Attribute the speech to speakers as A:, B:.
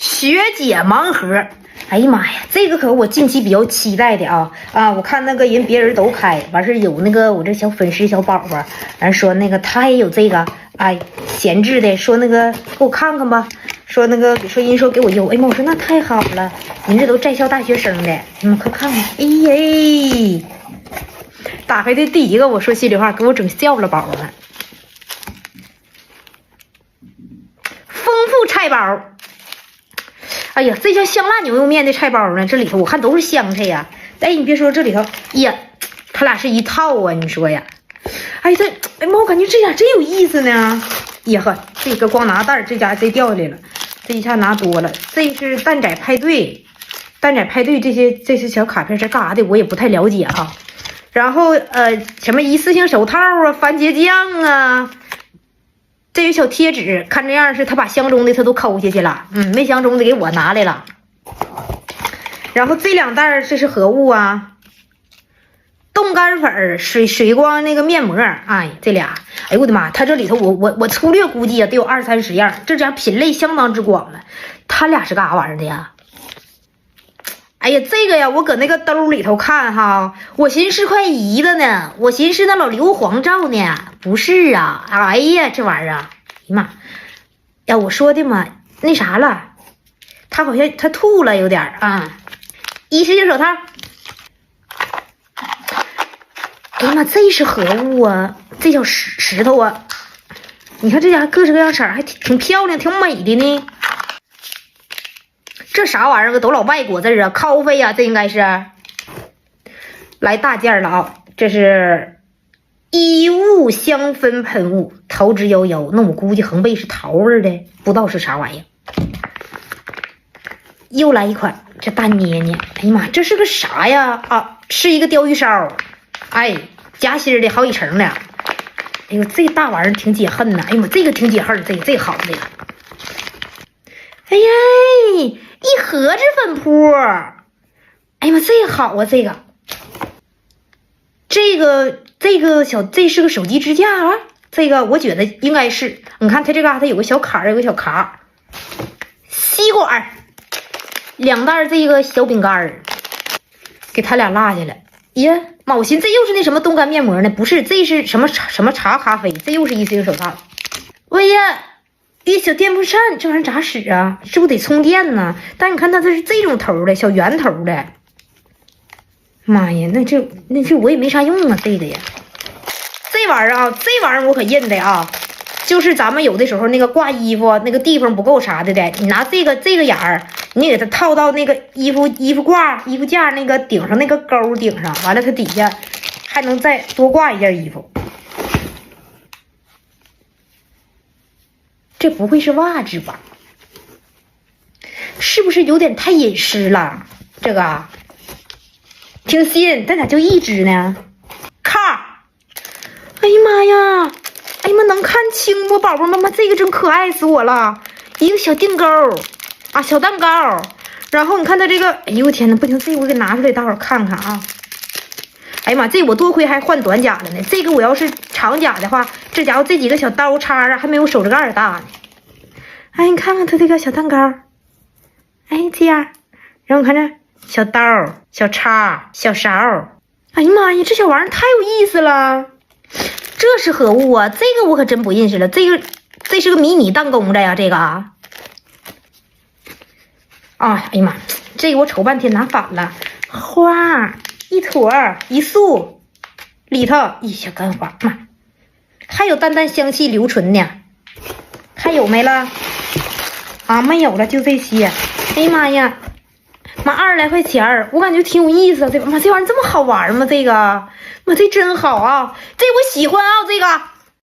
A: 学姐盲盒。哎呀妈呀，这个可我近期比较期待的啊！我看那个人别人都开，完事有那个我这小粉丝小宝宝，完说那个他也有这个，哎，闲置的，说那个给我看看吧，说那个说人说给我邮，哎妈，我说那太好了，您这都在校大学生的，你们快看看，哎呀，打开的第一个，我说心里话，给我整笑了宝了，丰富菜包。哎呀，这叫香辣牛肉面的菜包呢，这里头我看都是香菜呀。哎，你别说这里头，呀，他俩是一套啊，你说呀？哎，哎妈，我感觉这俩真有意思呢。呀呵，这个光拿袋，这家这掉下来了，这一下拿多了。这是蛋仔派对，蛋仔派对这些小卡片是干啥的？我也不太了解哈。然后什么一次性手套啊，番茄酱啊。这有小贴纸，看这样是他把相中的他都抠下去了，没相中的给我拿来了。然后这两袋这是何物啊？冻干粉、水光那个面膜，哎，这俩，哎呦我的妈，他这里头我粗略估计啊，得有20-30样，这家品类相当之广了。他俩是干啥玩意儿的呀？哎呀，这个呀，我搁那个兜里头看哈，我寻思是块移的呢，我寻思那老硫磺罩呢，不是啊，哎呀，这玩意儿啊，哎呀妈呀，我说的嘛，那啥了，他好像他吐了有点啊，一次性手套，哎呀妈，这是何物啊？这叫石头啊，你看这家各式各样色儿，还挺漂亮，挺美的呢。这啥玩意儿？都老外国字啊 ，coffee 呀，这应该是来大件了啊！这是衣物香氛喷雾，桃之夭夭。那我估计横背是桃味的，不知道是啥玩意儿。又来一款，这大捏捏，哎呀妈，这是个啥呀？啊，是一个鲷鱼烧，哎，夹心的好几层的。哎呦，这大玩意儿挺解恨呐！哎呀妈，这个挺解恨，这个好，这个。哎呀！一盒子粉扑，哎呀妈，这个好啊！这个这是个手机支架啊！这个我觉得应该是，你看它这嘎达有个小坎儿，有个小卡，吸管，2袋这个小饼干儿，给他俩落下了。呀妈，我寻思这又是那什么冻干面膜呢？不是，这是什么茶咖啡？这又是一次性手套。喂呀！一小电风扇，这玩意儿咋使啊？是不是得充电呢？但你看它是这种头的小圆头的，妈呀，那这我也没啥用啊，这个呀，这玩意儿啊，这玩意儿我可认的啊，就是咱们有的时候那个挂衣服那个地方不够啥的，你拿这个眼儿，你给它套到那个衣服架那个顶上那个钩顶上，完了它底下还能再多挂一件衣服。这不会是袜子吧？是不是有点太隐私了？这个挺新，但咋就一只呢？靠！哎呀妈呀！哎呀妈，能看清不，宝宝们？这个真可爱死我了！一个小钉钩啊，小蛋糕。然后你看它这个，哎呦我天呐，不行，这个我给拿出来，待会儿看看啊。哎呀妈，这我多亏还换短甲了呢。这个我要是长甲的话，这家伙这几个小刀叉啊，还没有手指盖大呢。哎，你看看它这个小蛋糕，哎，这样，然后看这小刀、小叉、小勺。哎呀妈呀，这小玩意儿太有意思了！这是何物啊？这个我可真不认识了。这是个迷你弹弓的呀，这个啊。哎呀妈，这个我瞅半天拿反了，花。一坨一束，里头一小干花，妈，还有淡淡香气留存呢。还有没了？啊，没有了，就这些。哎呀妈呀，妈，20来块钱，我感觉挺有意思。这个妈，这玩意儿这么好玩吗？这个妈，这真好啊！这我喜欢啊，这个。